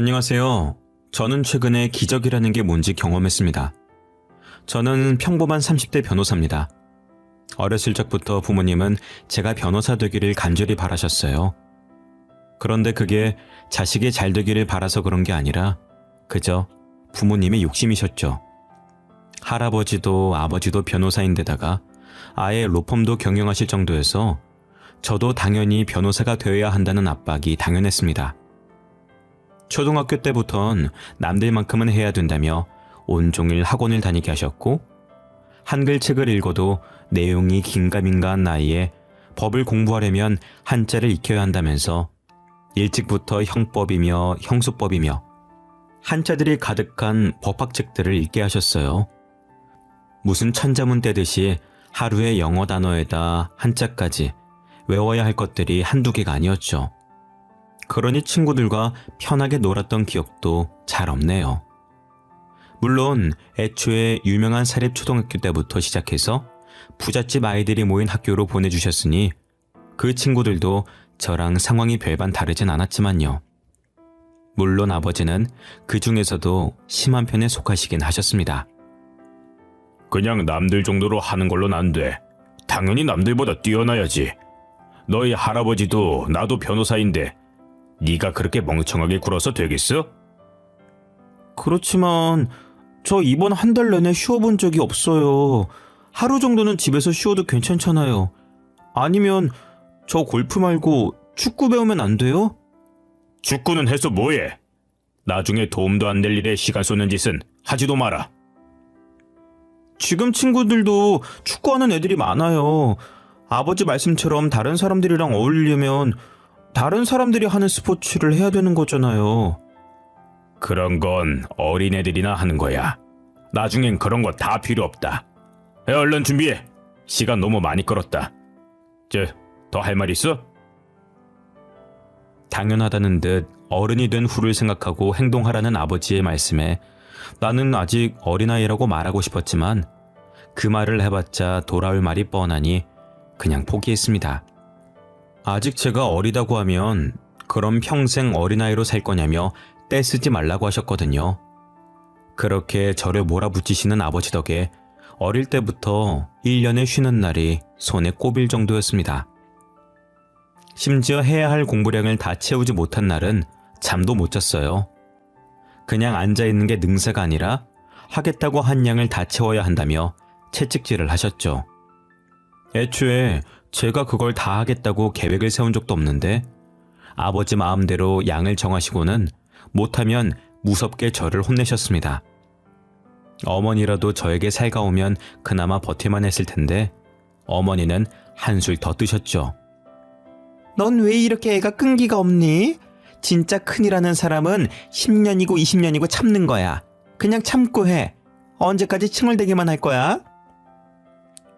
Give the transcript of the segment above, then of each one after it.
안녕하세요. 저는 최근에 기적이라는 게 뭔지 경험했습니다. 저는 평범한 30대 변호사입니다. 어렸을 적부터 부모님은 제가 변호사 되기를 간절히 바라셨어요. 그런데 그게 자식이 잘 되기를 바라서 그런 게 아니라 그저 부모님의 욕심이셨죠. 할아버지도 아버지도 변호사인데다가 아예 로펌도 경영하실 정도여서 저도 당연히 변호사가 되어야 한다는 압박이 당연했습니다. 초등학교 때부턴 남들만큼은 해야 된다며 온종일 학원을 다니게 하셨고, 한글 책을 읽어도 내용이 긴가민가한 나이에 법을 공부하려면 한자를 익혀야 한다면서 일찍부터 형법이며 형수법이며 한자들이 가득한 법학책들을 읽게 하셨어요. 무슨 천자문 떼듯이 하루에 영어 단어에다 한자까지 외워야 할 것들이 한두 개가 아니었죠. 그러니 친구들과 편하게 놀았던 기억도 잘 없네요. 물론 애초에 유명한 사립초등학교 때부터 시작해서 부잣집 아이들이 모인 학교로 보내주셨으니 그 친구들도 저랑 상황이 별반 다르진 않았지만요. 물론 아버지는 그 중에서도 심한 편에 속하시긴 하셨습니다. 그냥 남들 정도로 하는 걸로는 안 돼. 당연히 남들보다 뛰어나야지. 너희 할아버지도 나도 변호사인데 네가 그렇게 멍청하게 굴어서 되겠어? 그렇지만 저 이번 한 달 내내 쉬어본 적이 없어요. 하루 정도는 집에서 쉬어도 괜찮잖아요. 아니면 저 골프 말고 축구 배우면 안 돼요? 축구는 해서 뭐해? 나중에 도움도 안 될 일에 시간 쏟는 짓은 하지도 마라. 지금 친구들도 축구하는 애들이 많아요. 아버지 말씀처럼 다른 사람들이랑 어울리려면 다른 사람들이 하는 스포츠를 해야 되는 거잖아요. 그런 건 어린애들이나 하는 거야. 나중엔 그런 거 다 필요 없다. 얼른 준비해. 시간 너무 많이 끌었다. 더 할 말 있어? 당연하다는 듯 어른이 된 후를 생각하고 행동하라는 아버지의 말씀에 나는 아직 어린아이라고 말하고 싶었지만 그 말을 해봤자 돌아올 말이 뻔하니 그냥 포기했습니다. 아직 제가 어리다고 하면 그럼 평생 어린아이로 살 거냐며 떼쓰지 말라고 하셨거든요. 그렇게 저를 몰아붙이시는 아버지 덕에 어릴 때부터 1년에 쉬는 날이 손에 꼽일 정도였습니다. 심지어 해야 할 공부량을 다 채우지 못한 날은 잠도 못 잤어요. 그냥 앉아있는 게 능사가 아니라 하겠다고 한 양을 다 채워야 한다며 채찍질을 하셨죠. 애초에 제가 그걸 다 하겠다고 계획을 세운 적도 없는데 아버지 마음대로 양을 정하시고는 못하면 무섭게 저를 혼내셨습니다. 어머니라도 저에게 살가우면 그나마 버틸만 했을 텐데 어머니는 한술 더 뜨셨죠. 넌 왜 이렇게 애가 끈기가 없니? 진짜 큰이라는 사람은 10년이고 20년이고 참는 거야. 그냥 참고 해. 언제까지 칭얼대기만 할 거야?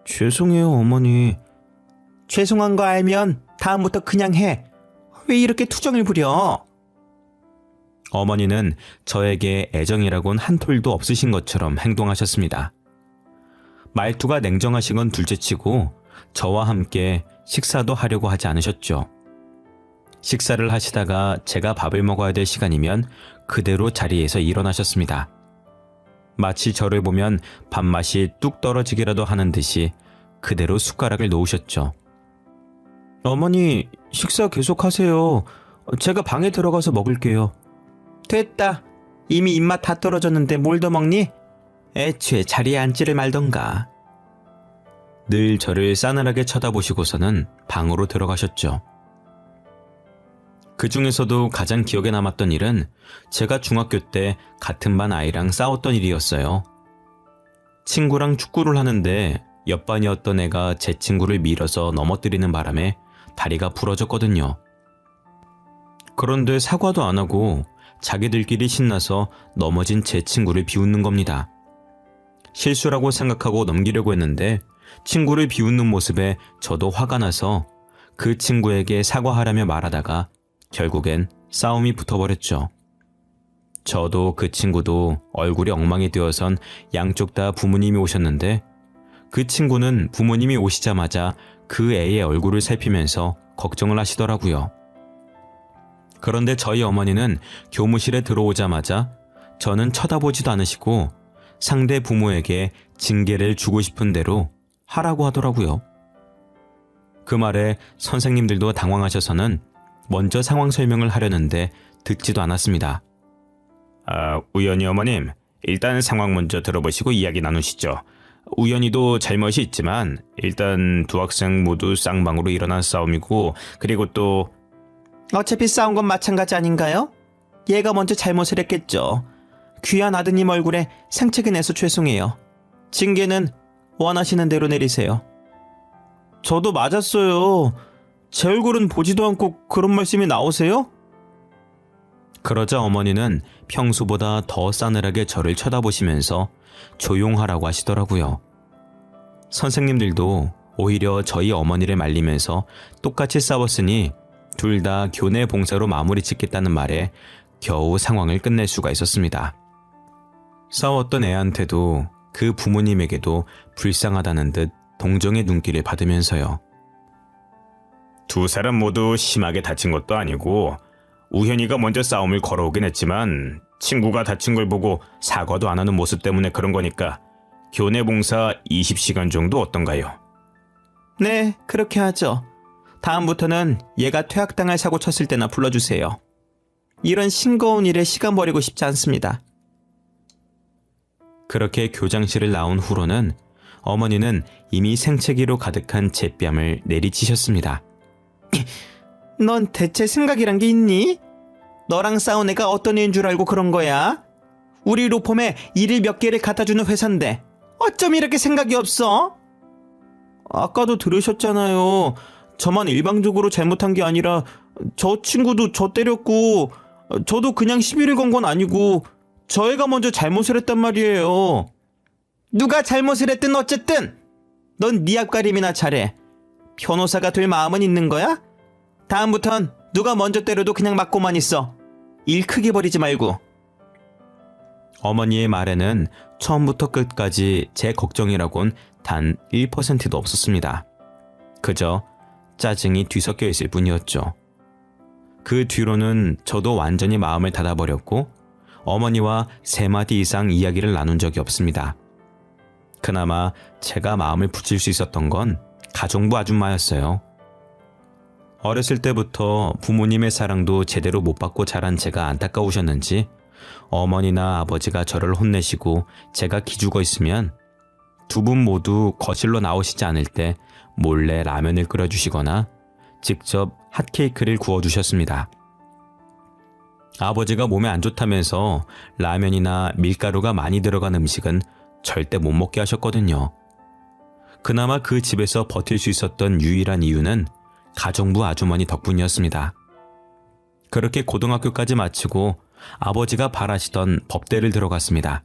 죄송해요, 어머니. 죄송한 거 알면 다음부터 그냥 해. 왜 이렇게 투정을 부려? 어머니는 저에게 애정이라곤 한 톨도 없으신 것처럼 행동하셨습니다. 말투가 냉정하신 건 둘째치고 저와 함께 식사도 하려고 하지 않으셨죠. 식사를 하시다가 제가 밥을 먹어야 될 시간이면 그대로 자리에서 일어나셨습니다. 마치 저를 보면 밥맛이 뚝 떨어지기라도 하는 듯이 그대로 숟가락을 놓으셨죠. 어머니, 식사 계속하세요. 제가 방에 들어가서 먹을게요. 됐다. 이미 입맛 다 떨어졌는데 뭘 더 먹니? 애초에 자리에 앉지를 말던가. 늘 저를 싸늘하게 쳐다보시고서는 방으로 들어가셨죠. 그 중에서도 가장 기억에 남았던 일은 제가 중학교 때 같은 반 아이랑 싸웠던 일이었어요. 친구랑 축구를 하는데 옆반이었던 애가 제 친구를 밀어서 넘어뜨리는 바람에 다리가 부러졌거든요. 그런데 사과도 안 하고 자기들끼리 신나서 넘어진 제 친구를 비웃는 겁니다. 실수라고 생각하고 넘기려고 했는데 친구를 비웃는 모습에 저도 화가 나서 그 친구에게 사과하라며 말하다가 결국엔 싸움이 붙어버렸죠. 저도 그 친구도 얼굴이 엉망이 되어선 양쪽 다 부모님이 오셨는데 그 친구는 부모님이 오시자마자 그 애의 얼굴을 살피면서 걱정을 하시더라고요. 그런데 저희 어머니는 교무실에 들어오자마자 저는 쳐다보지도 않으시고 상대 부모에게 징계를 주고 싶은 대로 하라고 하더라고요. 그 말에 선생님들도 당황하셔서는 먼저 상황 설명을 하려는데 듣지도 않았습니다. 우연히 어머님, 일단 상황 먼저 들어보시고 이야기 나누시죠. 우연히도 잘못이 있지만 일단 두 학생 모두 쌍방으로 일어난 싸움이고, 그리고 또 어차피 싸운 건 마찬가지 아닌가요? 얘가 먼저 잘못을 했겠죠. 귀한 아드님 얼굴에 생채기 내서 죄송해요. 징계는 원하시는 대로 내리세요. 저도 맞았어요. 제 얼굴은 보지도 않고 그런 말씀이 나오세요? 그러자 어머니는 평소보다 더 싸늘하게 저를 쳐다보시면서 조용하라고 하시더라고요. 선생님들도 오히려 저희 어머니를 말리면서 똑같이 싸웠으니 둘 다 교내 봉사로 마무리 짓겠다는 말에 겨우 상황을 끝낼 수가 있었습니다. 싸웠던 애한테도 그 부모님에게도 불쌍하다는 듯 동정의 눈길을 받으면서요. 두 사람 모두 심하게 다친 것도 아니고 우현이가 먼저 싸움을 걸어오긴 했지만 친구가 다친 걸 보고 사과도 안 하는 모습 때문에 그런 거니까 교내 봉사 20시간 정도 어떤가요? 네, 그렇게 하죠. 다음부터는 얘가 퇴학당할 사고 쳤을 때나 불러주세요. 이런 싱거운 일에 시간 버리고 싶지 않습니다. 그렇게 교장실을 나온 후로는 어머니는 이미 생채기로 가득한 제 뺨을 내리치셨습니다. 넌 대체 생각이란 게 있니? 너랑 싸운 애가 어떤 애인 줄 알고 그런 거야? 우리 로펌에 일을 몇 개를 갖다주는 회사인데 어쩜 이렇게 생각이 없어? 아까도 들으셨잖아요. 저만 일방적으로 잘못한 게 아니라 저 친구도 저 때렸고 저도 그냥 시비를 건 건 아니고 저 애가 먼저 잘못을 했단 말이에요. 누가 잘못을 했든 어쨌든 넌 네 앞가림이나 잘해. 변호사가 될 마음은 있는 거야? 다음부턴 누가 먼저 때려도 그냥 맞고만 있어. 일 크게 벌이지 말고. 어머니의 말에는 처음부터 끝까지 제 걱정이라곤 단 1%도 없었습니다. 그저 짜증이 뒤섞여 있을 뿐이었죠. 그 뒤로는 저도 완전히 마음을 닫아버렸고 어머니와 3마디 이상 이야기를 나눈 적이 없습니다. 그나마 제가 마음을 붙일 수 있었던 건 가정부 아줌마였어요. 어렸을 때부터 부모님의 사랑도 제대로 못 받고 자란 제가 안타까우셨는지 어머니나 아버지가 저를 혼내시고 제가 기죽어 있으면 두 분 모두 거실로 나오시지 않을 때 몰래 라면을 끓여주시거나 직접 핫케이크를 구워주셨습니다. 아버지가 몸에 안 좋다면서 라면이나 밀가루가 많이 들어간 음식은 절대 못 먹게 하셨거든요. 그나마 그 집에서 버틸 수 있었던 유일한 이유는 가정부 아주머니 덕분이었습니다. 그렇게 고등학교까지 마치고 아버지가 바라시던 법대를 들어갔습니다.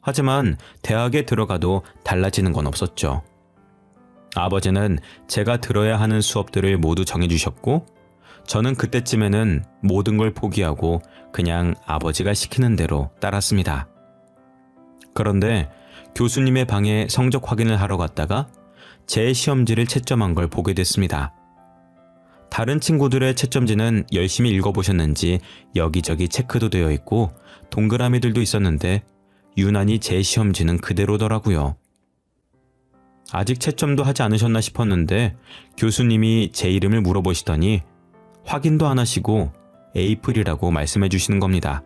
하지만 대학에 들어가도 달라지는 건 없었죠. 아버지는 제가 들어야 하는 수업들을 모두 정해주셨고 저는 그때쯤에는 모든 걸 포기하고 그냥 아버지가 시키는 대로 따랐습니다. 그런데 교수님의 방에 성적 확인을 하러 갔다가 제 시험지를 채점한 걸 보게 됐습니다. 다른 친구들의 채점지는 열심히 읽어보셨는지 여기저기 체크도 되어 있고 동그라미들도 있었는데 유난히 제 시험지는 그대로더라고요. 아직 채점도 하지 않으셨나 싶었는데 교수님이 제 이름을 물어보시더니 확인도 안 하시고 에이프릴이라고 말씀해 주시는 겁니다.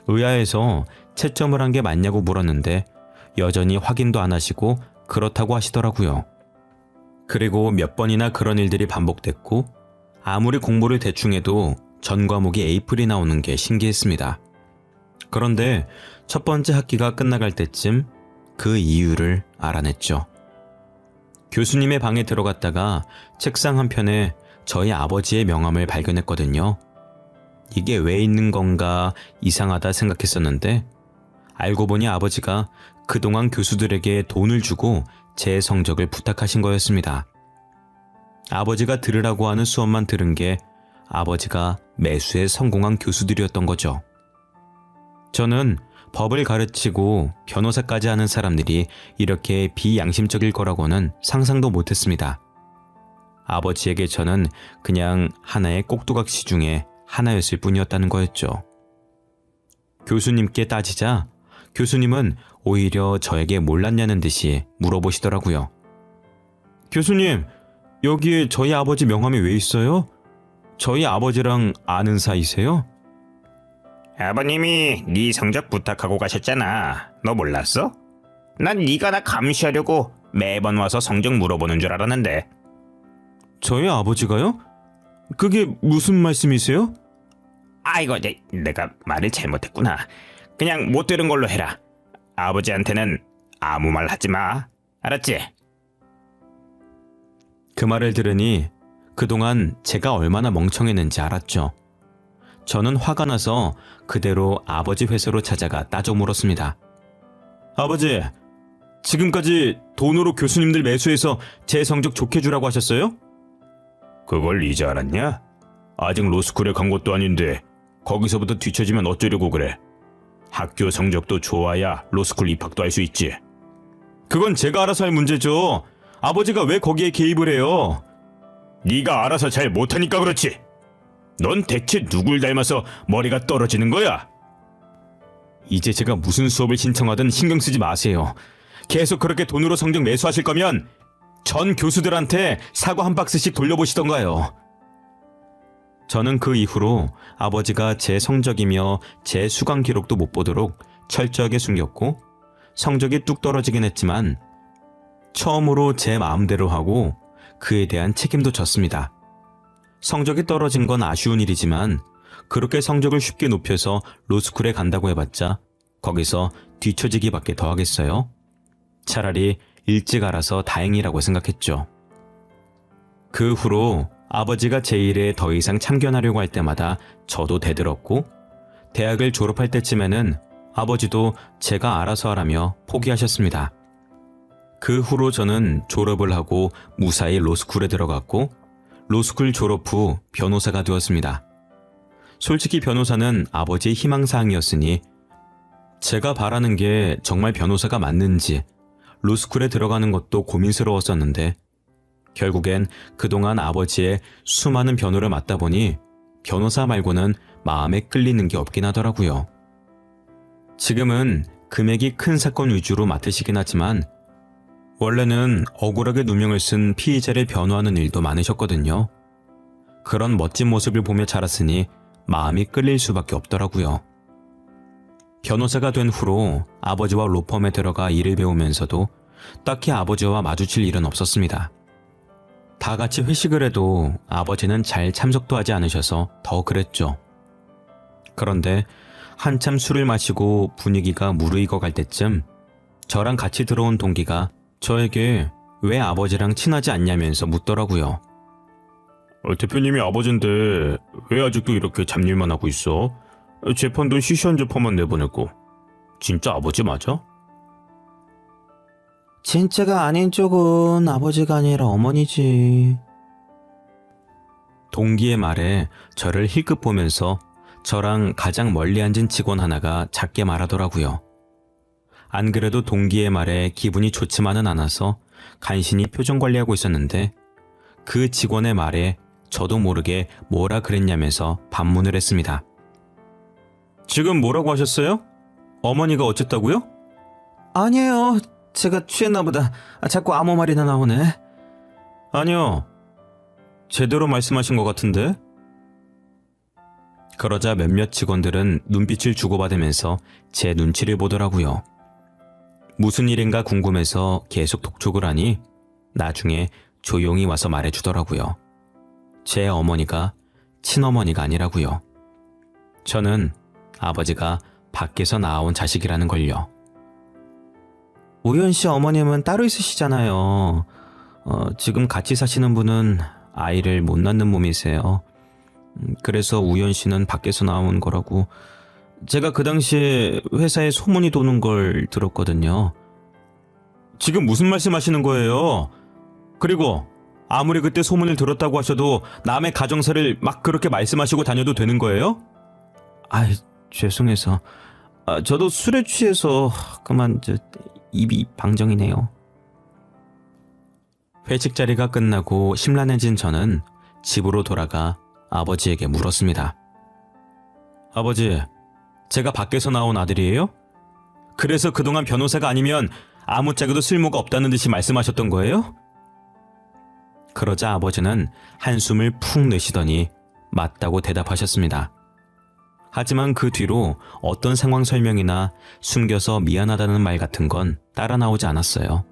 의아해서 채점을 한 게 맞냐고 물었는데 여전히 확인도 안 하시고 그렇다고 하시더라고요. 그리고 몇 번이나 그런 일들이 반복됐고 아무리 공부를 대충 해도 전 과목이 에이프릴이 나오는 게 신기했습니다. 그런데 첫 번째 학기가 끝나갈 때쯤 그 이유를 알아냈죠. 교수님의 방에 들어갔다가 책상 한편에 저희 아버지의 명함을 발견했거든요. 이게 왜 있는 건가 이상하다 생각했었는데 알고 보니 아버지가 그동안 교수들에게 돈을 주고 제 성적을 부탁하신 거였습니다. 아버지가 들으라고 하는 수업만 들은 게 아버지가 매수에 성공한 교수들이었던 거죠. 저는 법을 가르치고 변호사까지 하는 사람들이 이렇게 비양심적일 거라고는 상상도 못했습니다. 아버지에게 저는 그냥 하나의 꼭두각시 중에 하나였을 뿐이었다는 거였죠. 교수님께 따지자 교수님은 오히려 저에게 몰랐냐는 듯이 물어보시더라고요. 교수님, 여기에 저희 아버지 명함이 왜 있어요? 저희 아버지랑 아는 사이세요? 아버님이 네 성적 부탁하고 가셨잖아. 너 몰랐어? 난 네가 나 감시하려고 매번 와서 성적 물어보는 줄 알았는데. 저희 아버지가요? 그게 무슨 말씀이세요? 아이고, 내가 말을 잘못했구나. 그냥 못 들은 걸로 해라. 아버지한테는 아무 말 하지 마. 알았지? 그 말을 들으니 그동안 제가 얼마나 멍청했는지 알았죠. 저는 화가 나서 그대로 아버지 회사로 찾아가 따져 물었습니다. 아버지, 지금까지 돈으로 교수님들 매수해서 제 성적 좋게 주라고 하셨어요? 그걸 이제 알았냐? 아직 로스쿨에 간 것도 아닌데 거기서부터 뒤처지면 어쩌려고 그래. 학교 성적도 좋아야 로스쿨 입학도 할 수 있지. 그건 제가 알아서 할 문제죠. 아버지가 왜 거기에 개입을 해요? 네가 알아서 잘 못하니까 그렇지. 넌 대체 누굴 닮아서 머리가 떨어지는 거야? 이제 제가 무슨 수업을 신청하든 신경 쓰지 마세요. 계속 그렇게 돈으로 성적 매수하실 거면 전 교수들한테 사과 한 박스씩 돌려보시던가요. 저는 그 이후로 아버지가 제 성적이며 제 수강 기록도 못 보도록 철저하게 숨겼고 성적이 뚝 떨어지긴 했지만 처음으로 제 마음대로 하고 그에 대한 책임도 졌습니다. 성적이 떨어진 건 아쉬운 일이지만 그렇게 성적을 쉽게 높여서 로스쿨에 간다고 해봤자 거기서 뒤처지기밖에 더 하겠어요? 차라리 일찍 알아서 다행이라고 생각했죠. 그 후로 아버지가 제 일에 더 이상 참견하려고 할 때마다 저도 대들었고 대학을 졸업할 때쯤에는 아버지도 제가 알아서 하라며 포기하셨습니다. 그 후로 저는 졸업을 하고 무사히 로스쿨에 들어갔고 로스쿨 졸업 후 변호사가 되었습니다. 솔직히 변호사는 아버지의 희망사항이었으니 제가 바라는 게 정말 변호사가 맞는지 로스쿨에 들어가는 것도 고민스러웠었는데 결국엔 그동안 아버지의 수많은 변호를 맡다 보니 변호사 말고는 마음에 끌리는 게 없긴 하더라고요. 지금은 금액이 큰 사건 위주로 맡으시긴 하지만 원래는 억울하게 누명을 쓴 피의자를 변호하는 일도 많으셨거든요. 그런 멋진 모습을 보며 자랐으니 마음이 끌릴 수밖에 없더라고요. 변호사가 된 후로 아버지와 로펌에 들어가 일을 배우면서도 딱히 아버지와 마주칠 일은 없었습니다. 다 같이 회식을 해도 아버지는 잘 참석도 하지 않으셔서 더 그랬죠. 그런데 한참 술을 마시고 분위기가 무르익어 갈 때쯤 저랑 같이 들어온 동기가 저에게 왜 아버지랑 친하지 않냐면서 묻더라고요. 대표님이 아버지인데 왜 아직도 이렇게 잡일만 하고 있어? 재판도 시시한 재판만 내보내고. 진짜 아버지 맞아? 진짜가 아닌 쪽은 아버지가 아니라 어머니지. 동기의 말에 저를 힐끗 보면서 저랑 가장 멀리 앉은 직원 하나가 작게 말하더라고요. 안 그래도 동기의 말에 기분이 좋지만은 않아서 간신히 표정 관리하고 있었는데 그 직원의 말에 저도 모르게 뭐라 그랬냐면서 반문을 했습니다. 지금 뭐라고 하셨어요? 어머니가 어쨌다고요? 아니에요. 제가 취했나 보다. 자꾸 아무 말이나 나오네. 아니요. 제대로 말씀하신 것 같은데? 그러자 몇몇 직원들은 눈빛을 주고받으면서 제 눈치를 보더라고요. 무슨 일인가 궁금해서 계속 독촉을 하니 나중에 조용히 와서 말해주더라고요. 제 어머니가 친어머니가 아니라고요. 저는 아버지가 밖에서 낳아온 자식이라는 걸요. 우연 씨 어머님은 따로 있으시잖아요. 지금 같이 사시는 분은 아이를 못 낳는 몸이세요. 그래서 우연 씨는 밖에서 나온 거라고 제가 그 당시에 회사에 소문이 도는 걸 들었거든요. 지금 무슨 말씀하시는 거예요? 그리고 아무리 그때 소문을 들었다고 하셔도 남의 가정사를 막 그렇게 말씀하시고 다녀도 되는 거예요? 아이, 죄송해서. 저도 술에 취해서 그만 입이 방정이네요. 회식 자리가 끝나고 심란해진 저는 집으로 돌아가 아버지에게 물었습니다. 아버지, 제가 밖에서 나온 아들이에요? 그래서 그동안 변호사가 아니면 아무짝에도 쓸모가 없다는 듯이 말씀하셨던 거예요? 그러자 아버지는 한숨을 푹 내쉬더니 맞다고 대답하셨습니다. 하지만 그 뒤로 어떤 상황 설명이나 숨겨서 미안하다는 말 같은 건 따라 나오지 않았어요.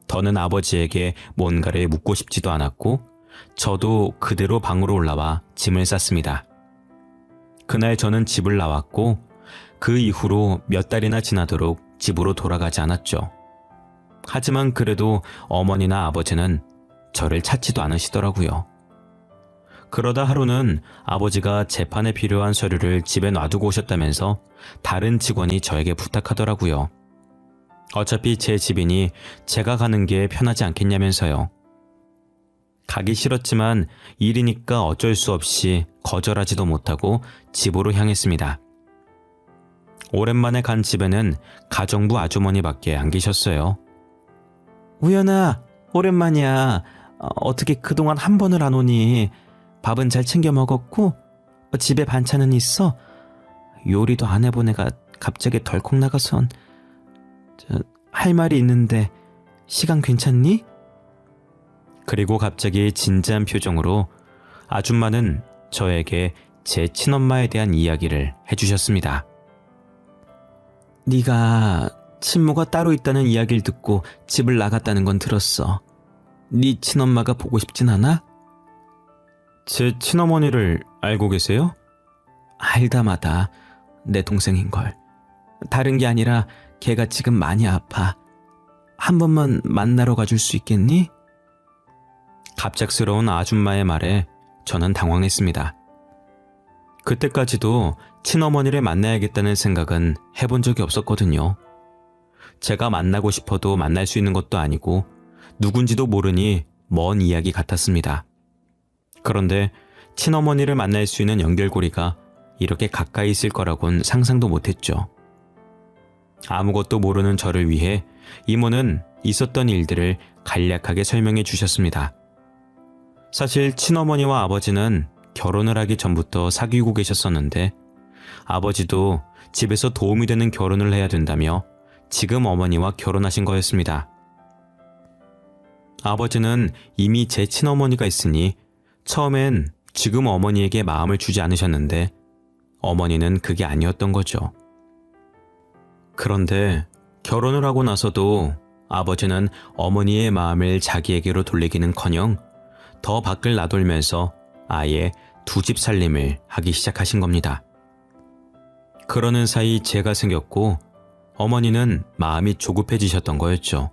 더는 아버지에게 뭔가를 묻고 싶지도 않았고 저도 그대로 방으로 올라와 짐을 쌌습니다. 그날 저는 집을 나왔고 그 이후로 몇 달이나 지나도록 집으로 돌아가지 않았죠. 하지만 그래도 어머니나 아버지는 저를 찾지도 않으시더라고요. 그러다 하루는 아버지가 재판에 필요한 서류를 집에 놔두고 오셨다면서 다른 직원이 저에게 부탁하더라고요. 어차피 제 집이니 제가 가는 게 편하지 않겠냐면서요. 가기 싫었지만 일이니까 어쩔 수 없이 거절하지도 못하고 집으로 향했습니다. 오랜만에 간 집에는 가정부 아주머니밖에 안 계셨어요. 우연아, 오랜만이야. 어떻게 그동안 한 번을 안 오니? 밥은 잘 챙겨 먹었고 집에 반찬은 있어? 요리도 안 해본 애가 갑자기 덜컥 나가선. 할 말이 있는데 시간 괜찮니? 그리고 갑자기 진지한 표정으로 아줌마는 저에게 제 친엄마에 대한 이야기를 해주셨습니다. 네가 친모가 따로 있다는 이야기를 듣고 집을 나갔다는 건 들었어. 네 친엄마가 보고 싶진 않아? 제 친어머니를 알고 계세요? 알다마다 내 동생인걸. 다른 게 아니라 걔가 지금 많이 아파. 한 번만 만나러 가줄 수 있겠니? 갑작스러운 아줌마의 말에 저는 당황했습니다. 그때까지도 친어머니를 만나야겠다는 생각은 해본 적이 없었거든요. 제가 만나고 싶어도 만날 수 있는 것도 아니고 누군지도 모르니 먼 이야기 같았습니다. 그런데 친어머니를 만날 수 있는 연결고리가 이렇게 가까이 있을 거라곤 상상도 못했죠. 아무것도 모르는 저를 위해 이모는 있었던 일들을 간략하게 설명해 주셨습니다. 사실 친어머니와 아버지는 결혼을 하기 전부터 사귀고 계셨었는데 아버지도 집에서 도움이 되는 결혼을 해야 된다며 지금 어머니와 결혼하신 거였습니다. 아버지는 이미 제 친어머니가 있으니 처음엔 지금 어머니에게 마음을 주지 않으셨는데 어머니는 그게 아니었던 거죠. 그런데 결혼을 하고 나서도 아버지는 어머니의 마음을 자기에게로 돌리기는커녕 더 밖을 나돌면서 아예 두 집 살림을 하기 시작하신 겁니다. 그러는 사이 제가 생겼고 어머니는 마음이 조급해지셨던 거였죠.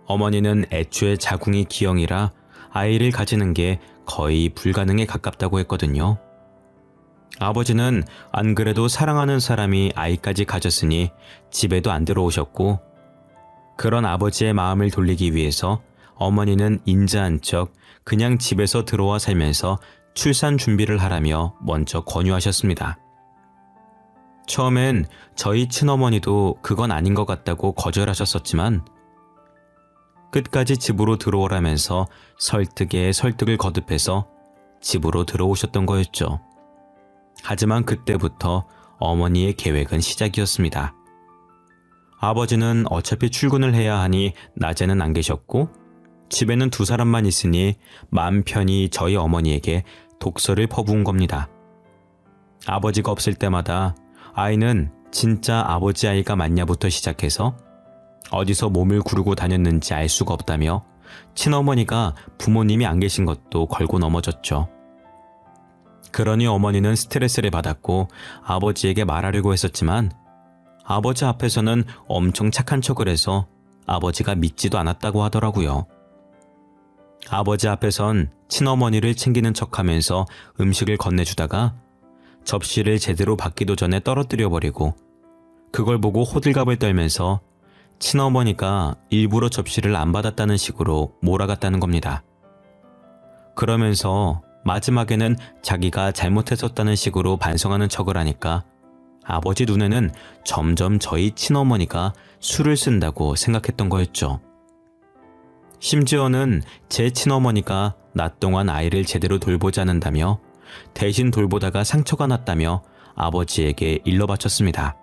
어머니는 애초에 자궁이 기형이라 아이를 가지는 게 거의 불가능에 가깝다고 했거든요. 아버지는 안 그래도 사랑하는 사람이 아이까지 가졌으니 집에도 안 들어오셨고 그런 아버지의 마음을 돌리기 위해서 어머니는 인자한 척 그냥 집에서 들어와 살면서 출산 준비를 하라며 먼저 권유하셨습니다. 처음엔 저희 친어머니도 그건 아닌 것 같다고 거절하셨었지만 끝까지 집으로 들어오라면서 설득에 설득을 거듭해서 집으로 들어오셨던 거였죠. 하지만 그때부터 어머니의 계획은 시작이었습니다. 아버지는 어차피 출근을 해야 하니 낮에는 안 계셨고 집에는 두 사람만 있으니 마음 편히 저희 어머니에게 독서를 퍼부은 겁니다. 아버지가 없을 때마다 아이는 진짜 아버지 아이가 맞냐부터 시작해서 어디서 몸을 구르고 다녔는지 알 수가 없다며 친어머니가 부모님이 안 계신 것도 걸고 넘어졌죠. 그러니 어머니는 스트레스를 받았고 아버지에게 말하려고 했었지만 아버지 앞에서는 엄청 착한 척을 해서 아버지가 믿지도 않았다고 하더라고요. 아버지 앞에선 친어머니를 챙기는 척하면서 음식을 건네주다가 접시를 제대로 받기도 전에 떨어뜨려버리고 그걸 보고 호들갑을 떨면서 친어머니가 일부러 접시를 안 받았다는 식으로 몰아갔다는 겁니다. 그러면서 마지막에는 자기가 잘못했었다는 식으로 반성하는 척을 하니까 아버지 눈에는 점점 저희 친어머니가 술을 쓴다고 생각했던 거였죠. 심지어는 제 친어머니가 낮 동안 아이를 제대로 돌보지 않는다며 대신 돌보다가 상처가 났다며 아버지에게 일러 바쳤습니다.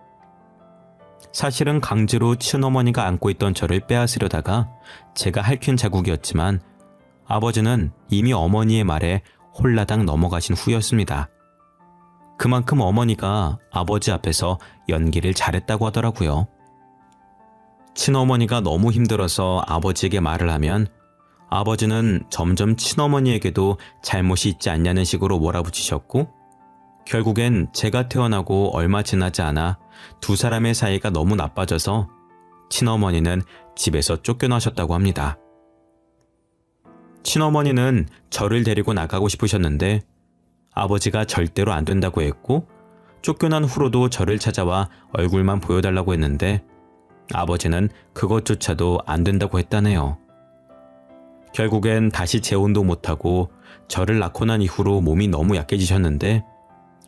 사실은 강제로 친어머니가 안고 있던 저를 빼앗으려다가 제가 할퀴는 자국이었지만 아버지는 이미 어머니의 말에 홀라당 넘어가신 후였습니다. 그만큼 어머니가 아버지 앞에서 연기를 잘했다고 하더라고요. 친어머니가 너무 힘들어서 아버지에게 말을 하면 아버지는 점점 친어머니에게도 잘못이 있지 않냐는 식으로 몰아붙이셨고 결국엔 제가 태어나고 얼마 지나지 않아 두 사람의 사이가 너무 나빠져서 친어머니는 집에서 쫓겨나셨다고 합니다. 친어머니는 저를 데리고 나가고 싶으셨는데 아버지가 절대로 안 된다고 했고 쫓겨난 후로도 저를 찾아와 얼굴만 보여달라고 했는데 아버지는 그것조차도 안 된다고 했다네요. 결국엔 다시 재혼도 못하고 저를 낳고 난 이후로 몸이 너무 약해지셨는데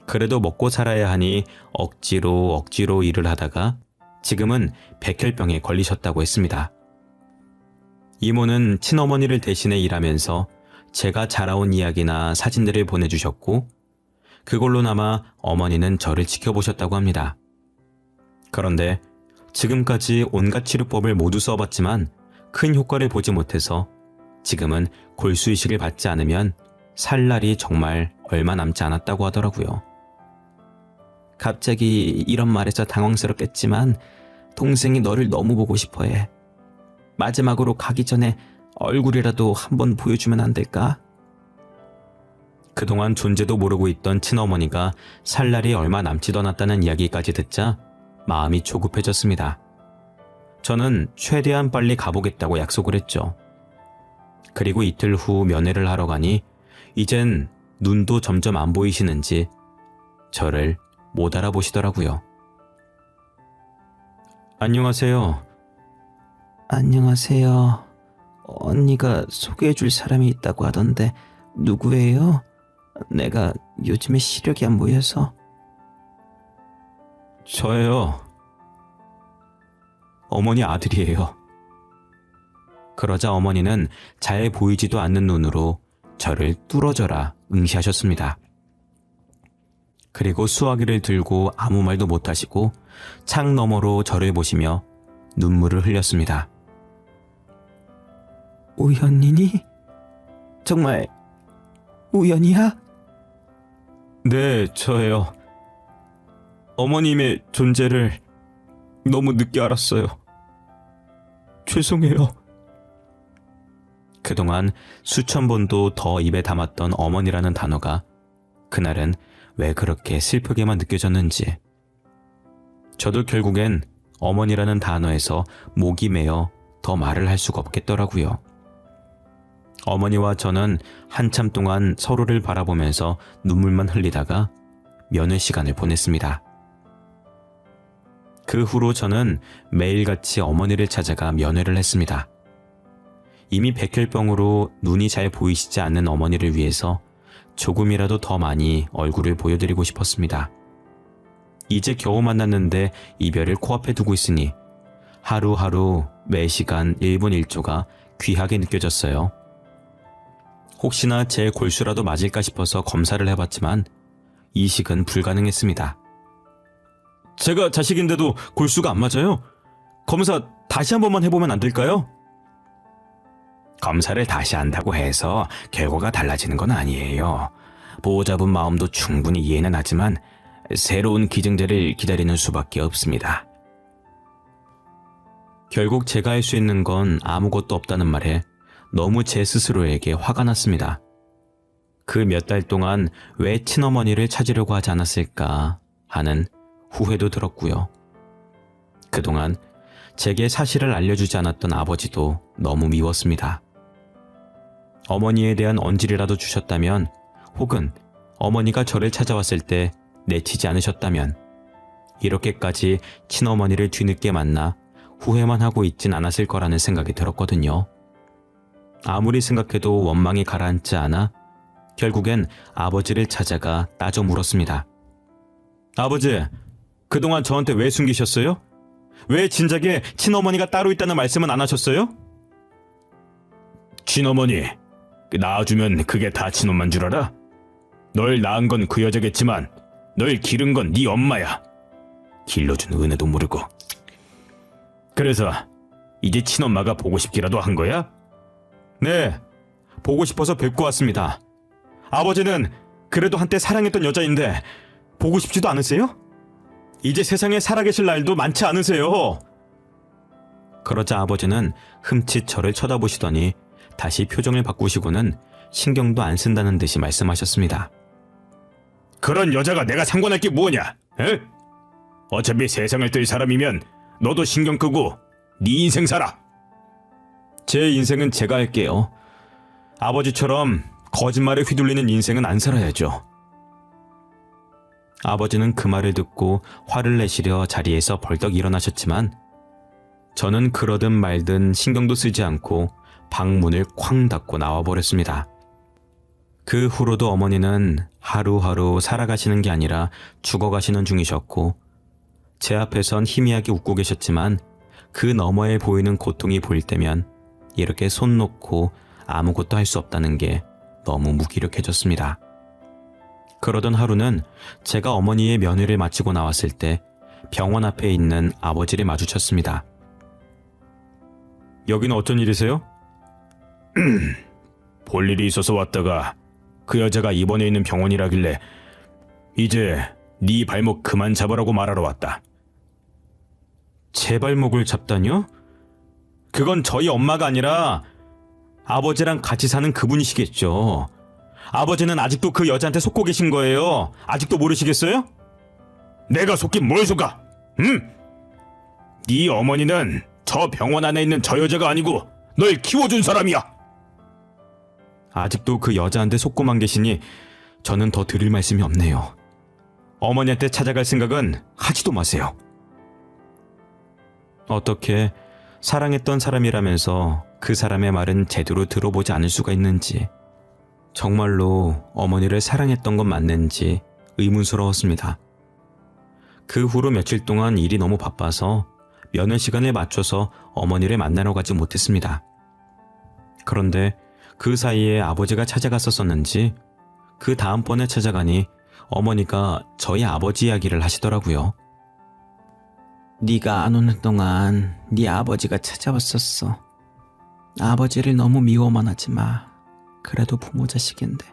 그래도 먹고 살아야 하니 억지로 일을 하다가 지금은 백혈병에 걸리셨다고 했습니다. 이모는 친어머니를 대신해 일하면서 제가 자라온 이야기나 사진들을 보내주셨고 그걸로나마 어머니는 저를 지켜보셨다고 합니다. 그런데 지금까지 온갖 치료법을 모두 써봤지만 큰 효과를 보지 못해서 지금은 골수이식을 받지 않으면 살 날이 정말 얼마 남지 않았다고 하더라고요. 갑자기 이런 말에서 당황스럽겠지만 동생이 너를 너무 보고 싶어해. 마지막으로 가기 전에 얼굴이라도 한번 보여주면 안 될까? 그동안 존재도 모르고 있던 친어머니가 살 날이 얼마 남지도 않았다는 이야기까지 듣자 마음이 조급해졌습니다. 저는 최대한 빨리 가보겠다고 약속을 했죠. 그리고 이틀 후 면회를 하러 가니 이젠 눈도 점점 안 보이시는지 저를 못 알아보시더라고요. 안녕하세요. 안녕하세요. 언니가 소개해줄 사람이 있다고 하던데 누구예요? 내가 요즘에 시력이 안 보여서. 저예요. 어머니 아들이에요. 그러자 어머니는 잘 보이지도 않는 눈으로 저를 뚫어져라 응시하셨습니다. 그리고 수화기를 들고 아무 말도 못하시고 창 너머로 저를 보시며 눈물을 흘렸습니다. 우연이니? 정말 우연이야? 네, 저예요. 어머님의 존재를 너무 늦게 알았어요. 죄송해요. 그동안 수천 번도 더 입에 담았던 어머니라는 단어가 그날은 왜 그렇게 슬프게만 느껴졌는지. 저도 결국엔 어머니라는 단어에서 목이 메어 더 말을 할 수가 없겠더라고요. 어머니와 저는 한참 동안 서로를 바라보면서 눈물만 흘리다가 면회 시간을 보냈습니다. 그 후로 저는 매일같이 어머니를 찾아가 면회를 했습니다. 이미 백혈병으로 눈이 잘 보이시지 않는 어머니를 위해서 조금이라도 더 많이 얼굴을 보여드리고 싶었습니다. 이제 겨우 만났는데 이별을 코앞에 두고 있으니 하루하루 매 시간 1분 1초가 귀하게 느껴졌어요. 혹시나 제 골수라도 맞을까 싶어서 검사를 해봤지만 이식은 불가능했습니다. 제가 자식인데도 골수가 안 맞아요? 검사 다시 한 번만 해보면 안 될까요? 검사를 다시 한다고 해서 결과가 달라지는 건 아니에요. 보호자분 마음도 충분히 이해는 하지만 새로운 기증자를 기다리는 수밖에 없습니다. 결국 제가 할 수 있는 건 아무것도 없다는 말에 너무 제 스스로에게 화가 났습니다. 그 몇 달 동안 왜 친어머니를 찾으려고 하지 않았을까 하는 후회도 들었고요. 그동안 제게 사실을 알려주지 않았던 아버지도 너무 미웠습니다. 어머니에 대한 언질이라도 주셨다면 혹은 어머니가 저를 찾아왔을 때 내치지 않으셨다면 이렇게까지 친어머니를 뒤늦게 만나 후회만 하고 있진 않았을 거라는 생각이 들었거든요. 아무리 생각해도 원망이 가라앉지 않아 결국엔 아버지를 찾아가 따져 물었습니다. 아버지, 그동안 저한테 왜 숨기셨어요? 왜 진작에 친어머니가 따로 있다는 말씀은 안 하셨어요? 친어머니, 낳아주면 그게 다 친엄만 줄 알아? 널 낳은 건 그 여자겠지만 널 기른 건 네 엄마야. 길러준 은혜도 모르고. 그래서 이제 친엄마가 보고 싶기라도 한 거야? 네, 보고 싶어서 뵙고 왔습니다. 아버지는 그래도 한때 사랑했던 여자인데 보고 싶지도 않으세요? 이제 세상에 살아계실 날도 많지 않으세요? 그러자 아버지는 흠칫 저를 쳐다보시더니 다시 표정을 바꾸시고는 신경도 안 쓴다는 듯이 말씀하셨습니다. 그런 여자가 내가 상관할 게 뭐냐? 에? 어차피 세상을 뜰 사람이면 너도 신경 끄고 네 인생 살아. 제 인생은 제가 할게요. 아버지처럼 거짓말에 휘둘리는 인생은 안 살아야죠. 아버지는 그 말을 듣고 화를 내시려 자리에서 벌떡 일어나셨지만 저는 그러든 말든 신경도 쓰지 않고 방문을 쾅 닫고 나와버렸습니다. 그 후로도 어머니는 하루하루 살아가시는 게 아니라 죽어가시는 중이셨고 제 앞에선 희미하게 웃고 계셨지만 그 너머에 보이는 고통이 보일 때면 이렇게 손 놓고 아무것도 할 수 없다는 게 너무 무기력해졌습니다. 그러던 하루는 제가 어머니의 면회를 마치고 나왔을 때 병원 앞에 있는 아버지를 마주쳤습니다. 여기는 어쩐 일이세요? 볼 일이 있어서 왔다가 그 여자가 입원해 있는 병원이라길래 이제 네 발목 그만 잡으라고 말하러 왔다. 제 발목을 잡다뇨? 그건 저희 엄마가 아니라 아버지랑 같이 사는 그분이시겠죠. 아버지는 아직도 그 여자한테 속고 계신 거예요. 아직도 모르시겠어요? 내가 속긴 뭘 속아? 응? 네 어머니는 저 병원 안에 있는 저 여자가 아니고 널 키워준 사람이야. 아직도 그 여자한테 속고만 계시니 저는 더 드릴 말씀이 없네요. 어머니한테 찾아갈 생각은 하지도 마세요. 어떻게 사랑했던 사람이라면서 그 사람의 말은 제대로 들어보지 않을 수가 있는지, 정말로 어머니를 사랑했던 건 맞는지 의문스러웠습니다. 그 후로 며칠 동안 일이 너무 바빠서 면회 시간에 맞춰서 어머니를 만나러 가지 못했습니다. 그런데 그 사이에 아버지가 찾아갔었었는지 그 다음번에 찾아가니 어머니가 저희 아버지 이야기를 하시더라고요. 네가 안 오는 동안 네 아버지가 찾아왔었어. 아버지를 너무 미워만 하지 마. 그래도 부모 자식인데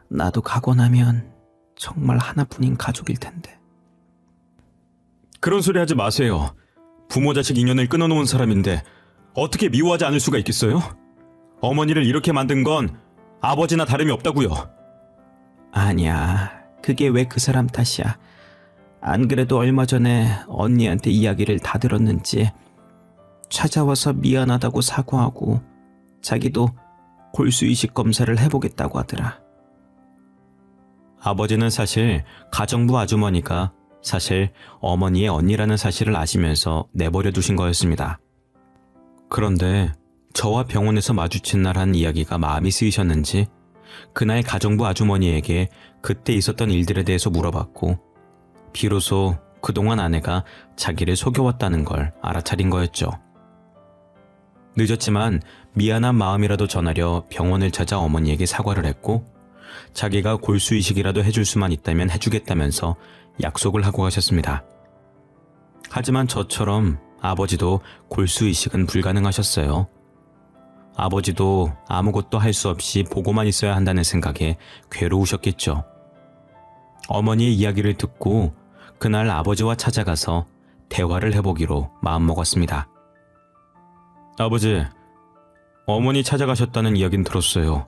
나도 가고 나면 정말 하나뿐인 가족일 텐데. 그런 소리 하지 마세요. 부모 자식 인연을 끊어놓은 사람인데 어떻게 미워하지 않을 수가 있겠어요? 어머니를 이렇게 만든 건 아버지나 다름이 없다고요. 아니야. 그게 왜 그 사람 탓이야. 안 그래도 얼마 전에 언니한테 이야기를 다 들었는지 찾아와서 미안하다고 사과하고 자기도 골수이식 검사를 해보겠다고 하더라. 아버지는 사실 가정부 아주머니가 사실 어머니의 언니라는 사실을 아시면서 내버려 두신 거였습니다. 그런데 저와 병원에서 마주친 날 한 이야기가 마음이 쓰이셨는지 그날 가정부 아주머니에게 그때 있었던 일들에 대해서 물어봤고 비로소 그동안 아내가 자기를 속여왔다는 걸 알아차린 거였죠. 늦었지만 미안한 마음이라도 전하려 병원을 찾아 어머니에게 사과를 했고 자기가 골수이식이라도 해줄 수만 있다면 해주겠다면서 약속을 하고 가셨습니다. 하지만 저처럼 아버지도 골수이식은 불가능하셨어요. 아버지도 아무것도 할 수 없이 보고만 있어야 한다는 생각에 괴로우셨겠죠. 어머니의 이야기를 듣고 그날 아버지와 찾아가서 대화를 해보기로 마음먹었습니다. 아버지, 어머니 찾아가셨다는 이야기는 들었어요.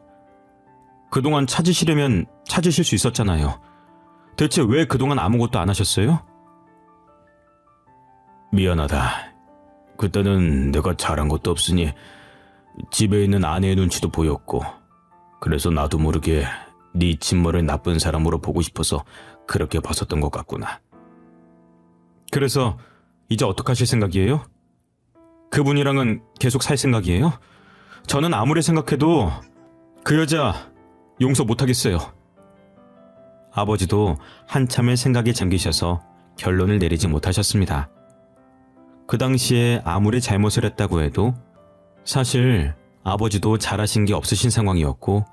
그동안 찾으시려면 찾으실 수 있었잖아요. 대체 왜 그동안 아무것도 안 하셨어요? 미안하다. 그때는 내가 잘한 것도 없으니 집에 있는 아내의 눈치도 보였고 그래서 나도 모르게 네 친모를 나쁜 사람으로 보고 싶어서 그렇게 봤었던 것 같구나. 그래서 이제 어떡하실 생각이에요? 그분이랑은 계속 살 생각이에요? 저는 아무리 생각해도 그 여자 용서 못하겠어요. 아버지도 한참을 생각에 잠기셔서 결론을 내리지 못하셨습니다. 그 당시에 아무리 잘못을 했다고 해도 사실 아버지도 잘하신 게 없으신 상황이었고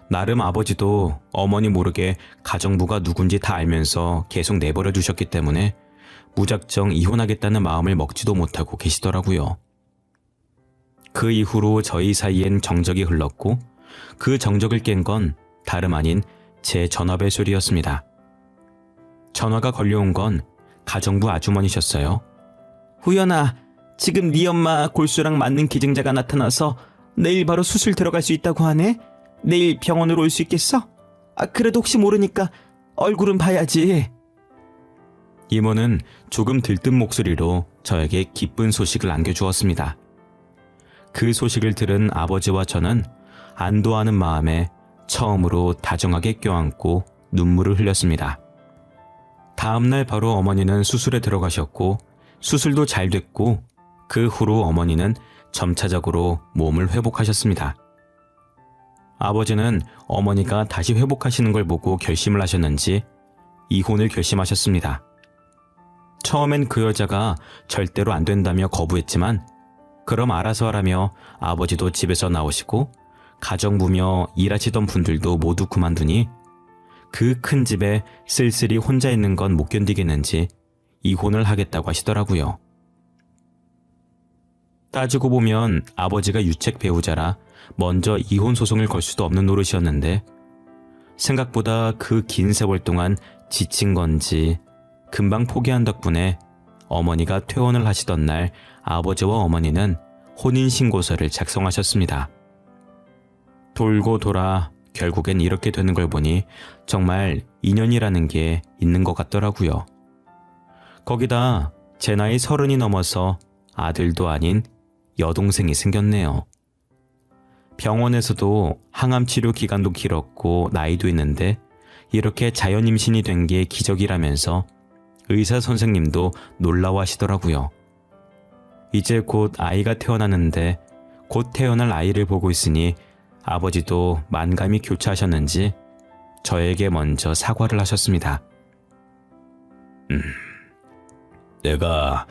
나름 아버지도 어머니 모르게 가정부가 누군지 다 알면서 계속 내버려 두셨기 때문에 무작정 이혼하겠다는 마음을 먹지도 못하고 계시더라고요. 그 이후로 저희 사이엔 정적이 흘렀고 그 정적을 깬 건 다름 아닌 제 전화벨 소리였습니다. 전화가 걸려온 건 가정부 아주머니셨어요. 후연아, 지금 네 엄마 골수랑 맞는 기증자가 나타나서 내일 바로 수술 들어갈 수 있다고 하네? 내일 병원으로 올 수 있겠어? 그래도 혹시 모르니까 얼굴은 봐야지. 이모는 조금 들뜬 목소리로 저에게 기쁜 소식을 안겨주었습니다. 그 소식을 들은 아버지와 저는 안도하는 마음에 처음으로 다정하게 껴안고 눈물을 흘렸습니다. 다음날 바로 어머니는 수술에 들어가셨고 수술도 잘 됐고 그 후로 어머니는 점차적으로 몸을 회복하셨습니다. 아버지는 어머니가 다시 회복하시는 걸 보고 결심을 하셨는지 이혼을 결심하셨습니다. 처음엔 그 여자가 절대로 안 된다며 거부했지만 그럼 알아서 하라며 아버지도 집에서 나오시고 가정부며 일하시던 분들도 모두 그만두니 그 큰 집에 쓸쓸히 혼자 있는 건 못 견디겠는지 이혼을 하겠다고 하시더라고요. 따지고 보면 아버지가 유책 배우자라 먼저 이혼 소송을 걸 수도 없는 노릇이었는데 생각보다 그 긴 세월 동안 지친 건지 금방 포기한 덕분에 어머니가 퇴원을 하시던 날 아버지와 어머니는 혼인신고서를 작성하셨습니다. 돌고 돌아 결국엔 이렇게 되는 걸 보니 정말 인연이라는 게 있는 것 같더라고요. 거기다 제 나이 30이 넘어서 아들도 아닌 여동생이 생겼네요. 병원에서도 항암 치료 기간도 길었고 나이도 있는데 이렇게 자연 임신이 된 게 기적이라면서 의사 선생님도 놀라워하시더라고요. 이제 곧 아이가 태어나는데 곧 태어날 아이를 보고 있으니 아버지도 만감이 교차하셨는지 저에게 먼저 사과를 하셨습니다. 내가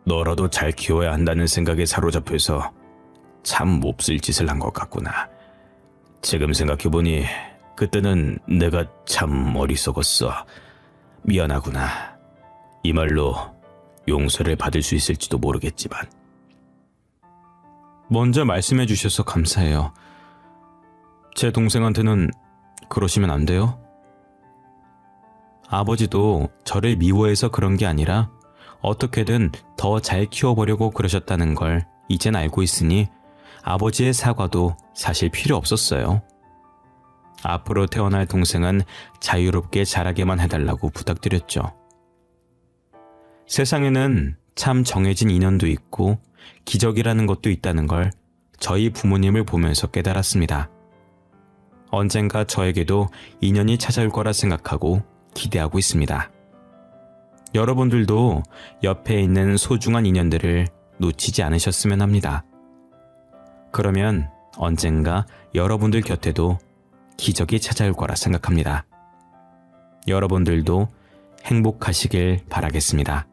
너라도 잘 키워야 한다는 생각에 사로잡혀서 참 몹쓸 짓을 한 것 같구나. 지금 생각해보니 그때는 내가 참 어리석었어. 미안하구나. 이 말로 용서를 받을 수 있을지도 모르겠지만. 먼저 말씀해 주셔서 감사해요. 제 동생한테는 그러시면 안 돼요? 아버지도 저를 미워해서 그런 게 아니라 어떻게든 더 잘 키워보려고 그러셨다는 걸 이젠 알고 있으니 아버지의 사과도 사실 필요 없었어요. 앞으로 태어날 동생은 자유롭게 자라게만 해달라고 부탁드렸죠. 세상에는 참 정해진 인연도 있고 기적이라는 것도 있다는 걸 저희 부모님을 보면서 깨달았습니다. 언젠가 저에게도 인연이 찾아올 거라 생각하고 기대하고 있습니다. 여러분들도 옆에 있는 소중한 인연들을 놓치지 않으셨으면 합니다. 그러면 언젠가 여러분들 곁에도 기적이 찾아올 거라 생각합니다. 여러분들도 행복하시길 바라겠습니다.